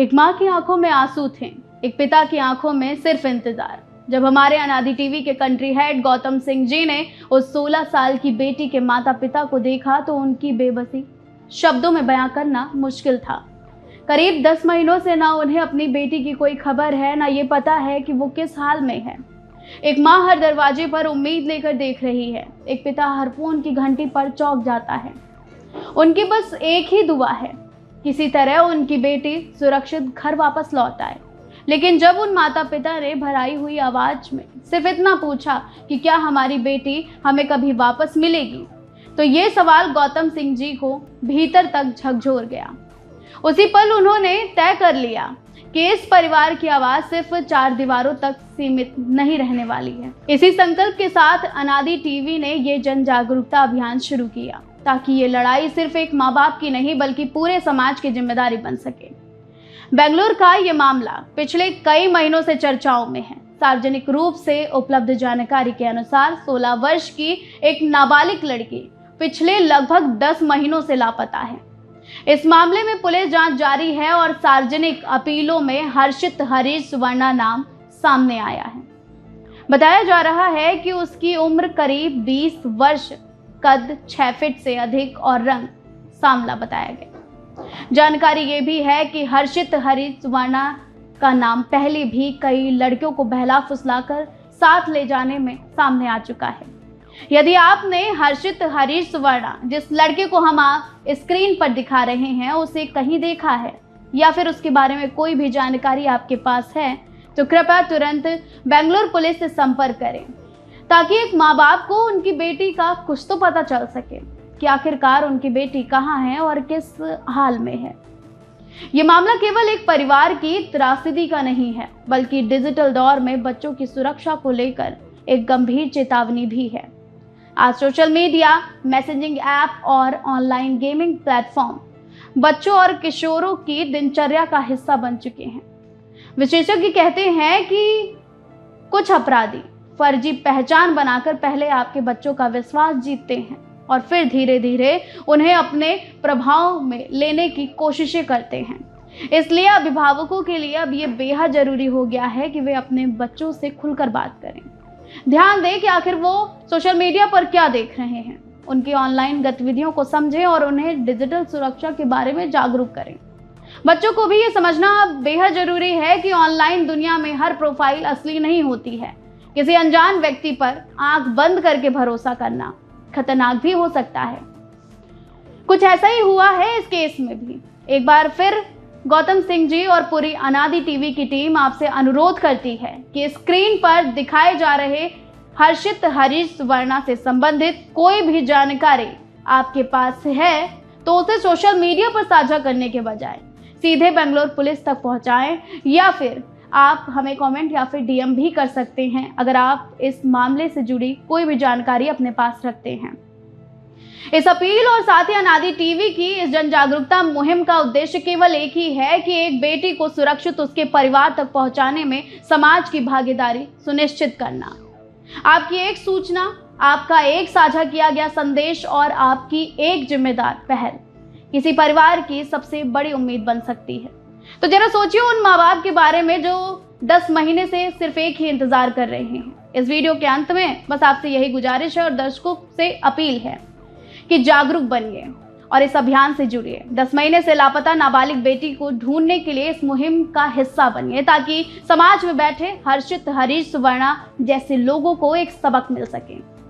एक माँ की आंखों में आंसू थे, एक पिता की आंखों में सिर्फ इंतजार। जब हमारे अनादि टीवी के कंट्री हेड गौतम सिंह जी ने उस 16 साल की बेटी के माता पिता को देखा तो उनकी बेबसी शब्दों में बयां करना मुश्किल था। करीब 10 महीनों से ना उन्हें अपनी बेटी की कोई खबर है, ना ये पता है कि वो किस हाल में है। एक माँ हर दरवाजे पर उम्मीद लेकर देख रही है, एक पिता हर फोन की घंटी पर चौंक जाता है। उनकी बस एक ही दुआ है, किसी तरह उनकी बेटी सुरक्षित घर वापस लौट आए। लेकिन जब उन माता पिता ने भराई हुई आवाज में सिर्फ इतना पूछा कि क्या हमारी बेटी हमें कभी वापस मिलेगी, तो ये सवाल गौतम सिंह जी को भीतर तक झकझोर गया। उसी पल उन्होंने तय कर लिया कि इस परिवार की आवाज सिर्फ 4 दीवारों तक सीमित नहीं रहने वाली है। इसी संकल्प के साथ अनादि टीवी ने ये जन जागरूकता अभियान शुरू किया ताकि ये लड़ाई सिर्फ एक माँ बाप की नहीं बल्कि पूरे समाज की जिम्मेदारी बन सके। बेंगलुरु का ये मामला पिछले कई महीनों से चर्चाओं में है। सार्वजनिक रूप से उपलब्ध जानकारी के अनुसार 16 वर्ष की एक नाबालिग लड़की पिछले लगभग 10 महीनों से लापता है। इस मामले में पुलिस जांच जारी है और सार्वजनिक अपीलों में हर्षित हरीश सुवर्णा नाम सामने आया है। बताया जा रहा है कि उसकी उम्र करीब 20 वर्ष, कद 6 फीट से अधिक और रंग सांवला बताया गया। जानकारी ये भी है कि हर्षित हरीश सुवर्णा का नाम पहले भी कई लड़कियों को बहला फुसलाकर साथ ले जाने में सामने आ चुका है। यदि आपने हर्षित हरीश सुवर्णा, जिस लड़के को हम आप स्क्रीन पर दिखा रहे हैं, उसे कहीं देखा है या फिर उसके बारे में कोई भी जानकारी आपके पास है, तो कृपया तुरंत बेंगलुरु पुलिस से संपर्क करें ताकि एक माँ बाप को उनकी बेटी का कुछ तो पता चल सके कि आखिरकार उनकी बेटी कहाँ है और किस हाल में है। ये मामला केवल एक परिवार की त्रासदी का नहीं है, बल्कि डिजिटल दौर में बच्चों की सुरक्षा को लेकर एक गंभीर चेतावनी भी है। आज सोशल मीडिया, मैसेजिंग ऐप और ऑनलाइन गेमिंग प्लेटफॉर्म बच्चों और किशोरों की दिनचर्या का हिस्सा बन चुके हैं। विशेषज्ञ कहते हैं कि कुछ अपराधी फर्जी पहचान बनाकर पहले आपके बच्चों का विश्वास जीतते हैं और फिर धीरे धीरे उन्हें अपने प्रभाव में लेने की कोशिशें करते हैं। इसलिए अभिभावकों के लिए अब ये बेहद जरूरी हो गया है कि वे अपने बच्चों से खुलकर बात करें। ध्यान दें कि आखिर वो सोशल मीडिया पर क्या देख रहे हैं, उनकी ऑनलाइन गतिविधियों को समझें और उन्हें डिजिटल सुरक्षा के बारे में जागरूक करें। बच्चों को भी ये समझना अब बेहद जरूरी है कि ऑनलाइन दुनिया में हर प्रोफाइल असली नहीं होती है। किसी अनजान व्यक्ति पर आंख बंद करके भरोसा करना खतरनाक भी हो सकता है। कुछ ऐसा ही हुआ है इस केस में भी। एक बार फिर गौतम सिंह जी और पूरी अनादि टीवी की टीम आपसे अनुरोध करती है कि स्क्रीन पर दिखाए जा रहे हर्षित हरीश सुवर्णा से संबंधित कोई भी जानकारी आपके पास है तो उसे सोशल मीडिया पर साझा करने के बजाय सीधे बेंगलुरु पुलिस तक पहुंचाएं, या फिर आप हमें कमेंट या फिर डीएम भी कर सकते हैं अगर आप इस मामले से जुड़ी कोई भी जानकारी अपने पास रखते हैं। इस अपील और साथ ही अनादि टीवी की इस जन जागरूकता मुहिम का उद्देश्य केवल एक ही है कि एक बेटी को सुरक्षित उसके परिवार तक पहुंचाने में समाज की भागीदारी सुनिश्चित करना। आपकी एक सूचना, आपका एक साझा किया गया संदेश और आपकी एक जिम्मेदार पहल किसी परिवार की सबसे बड़ी उम्मीद बन सकती है। तो जरा सोचिए उन माँ बाप के बारे में जो 10 महीने से सिर्फ एक ही इंतजार कर रहे हैं। इस वीडियो के अंत में बस आपसे यही गुजारिश है और दर्शकों से अपील है कि जागरूक बनिए और इस अभियान से जुड़िए। 10 महीने से लापता नाबालिग बेटी को ढूंढने के लिए इस मुहिम का हिस्सा बनिए ताकि समाज में बैठे हर्षित हरीश सुवर्णा जैसे लोगों को एक सबक मिल सके।